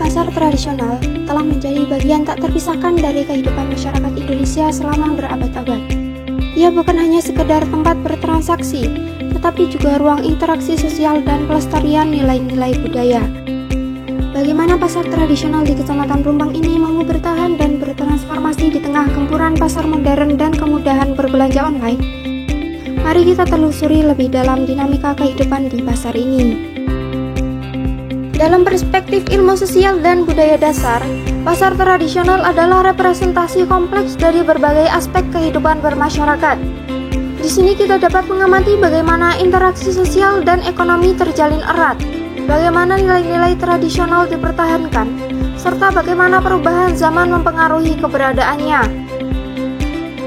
Pasar tradisional telah menjadi bagian tak terpisahkan dari kehidupan masyarakat Indonesia selama berabad-abad. Ia bukan hanya sekedar tempat bertransaksi, tetapi juga ruang interaksi sosial dan pelestarian nilai-nilai budaya. Bagaimana pasar tradisional di Kecamatan Pelumpang ini mau bertahan dan bertransformasi di tengah gempuran pasar modern dan kemudahan berbelanja online? Mari kita telusuri lebih dalam dinamika kehidupan di pasar ini. Dalam perspektif ilmu sosial dan budaya dasar, pasar tradisional adalah representasi kompleks dari berbagai aspek kehidupan bermasyarakat. Di sini kita dapat mengamati bagaimana interaksi sosial dan ekonomi terjalin erat, bagaimana nilai-nilai tradisional dipertahankan, serta bagaimana perubahan zaman mempengaruhi keberadaannya.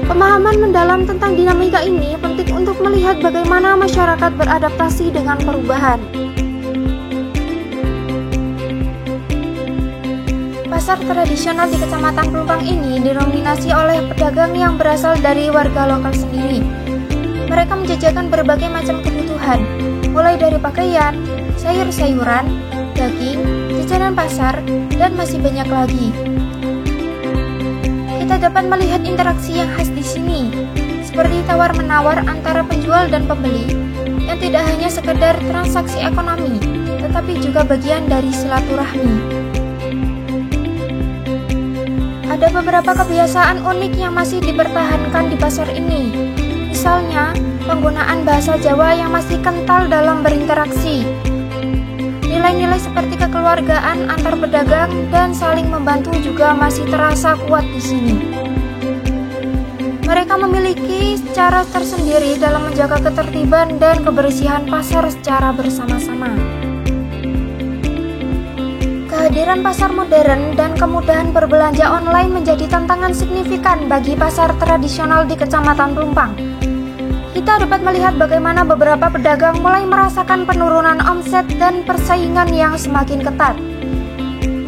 Pemahaman mendalam tentang dinamika ini penting untuk melihat bagaimana masyarakat beradaptasi dengan perubahan. Pasar tradisional di Kecamatan Pelumpang ini didominasi oleh pedagang yang berasal dari warga lokal sendiri. Mereka menjajakan berbagai macam kebutuhan, mulai dari pakaian, sayur-sayuran, daging, jajanan pasar, dan masih banyak lagi. Kita dapat melihat interaksi yang khas di sini, seperti tawar-menawar antara penjual dan pembeli, yang tidak hanya sekedar transaksi ekonomi, tetapi juga bagian dari silaturahmi. Ada beberapa kebiasaan unik yang masih dipertahankan di pasar ini. Misalnya, penggunaan bahasa Jawa yang masih kental dalam berinteraksi. Nilai-nilai seperti kekeluargaan antar pedagang dan saling membantu juga masih terasa kuat di sini. Mereka memiliki cara tersendiri dalam menjaga ketertiban dan kebersihan pasar secara bersama-sama. Kehadiran pasar modern dan kemudahan berbelanja online menjadi tantangan signifikan bagi pasar tradisional di Kecamatan Pelumpang. Kita dapat melihat bagaimana beberapa pedagang mulai merasakan penurunan omset dan persaingan yang semakin ketat.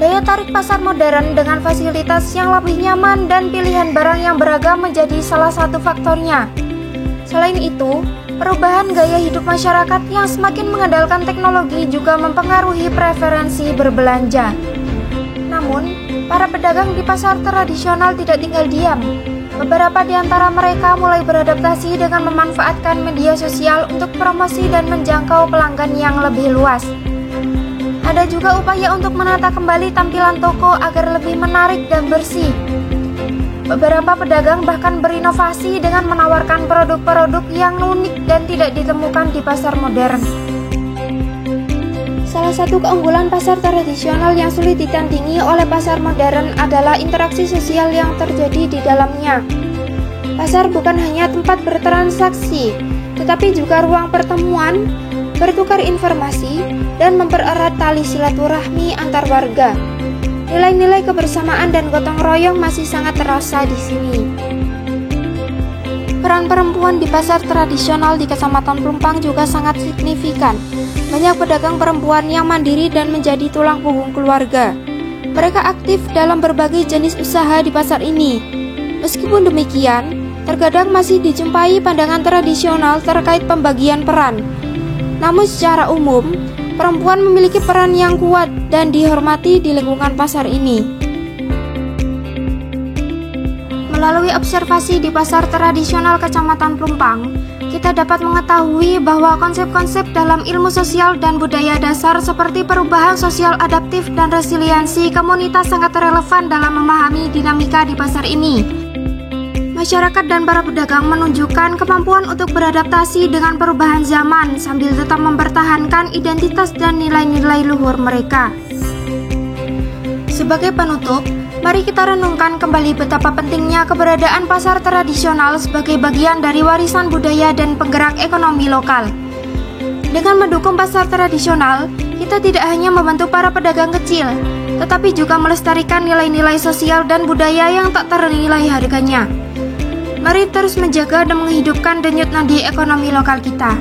Daya tarik pasar modern dengan fasilitas yang lebih nyaman dan pilihan barang yang beragam menjadi salah satu faktornya. Selain itu, perubahan gaya hidup masyarakat yang semakin mengandalkan teknologi juga mempengaruhi preferensi berbelanja. Namun, para pedagang di pasar tradisional tidak tinggal diam. Beberapa di antara mereka mulai beradaptasi dengan memanfaatkan media sosial untuk promosi dan menjangkau pelanggan yang lebih luas. Ada juga upaya untuk menata kembali tampilan toko agar lebih menarik dan bersih. Beberapa pedagang bahkan berinovasi dengan menawarkan produk-produk yang unik dan tidak ditemukan di pasar modern. Salah satu keunggulan pasar tradisional yang sulit ditandingi oleh pasar modern adalah interaksi sosial yang terjadi di dalamnya. Pasar bukan hanya tempat bertransaksi, tetapi juga ruang pertemuan, bertukar informasi, dan mempererat tali silaturahmi antar warga. Nilai-nilai kebersamaan dan gotong royong masih sangat terasa di sini. Peran perempuan di pasar tradisional di Kecamatan Pelumpang juga sangat signifikan. Banyak pedagang perempuan yang mandiri dan menjadi tulang punggung keluarga. Mereka aktif dalam berbagai jenis usaha di pasar ini. Meskipun demikian, terkadang masih dijumpai pandangan tradisional terkait pembagian peran. Namun secara umum, perempuan memiliki peran yang kuat dan dihormati di lingkungan pasar ini. Melalui observasi di pasar tradisional Kecamatan Pelumpang, kita dapat mengetahui bahwa konsep-konsep dalam ilmu sosial dan budaya dasar seperti perubahan sosial adaptif dan resiliensi komunitas sangat relevan dalam memahami dinamika di pasar ini. Masyarakat dan para pedagang menunjukkan kemampuan untuk beradaptasi dengan perubahan zaman sambil tetap mempertahankan identitas dan nilai-nilai luhur mereka. Sebagai penutup, mari kita renungkan kembali betapa pentingnya keberadaan pasar tradisional sebagai bagian dari warisan budaya dan penggerak ekonomi lokal. Dengan mendukung pasar tradisional, kita tidak hanya membantu para pedagang kecil, tetapi juga melestarikan nilai-nilai sosial dan budaya yang tak ternilai harganya. Mari terus menjaga dan menghidupkan denyut nadi ekonomi lokal kita.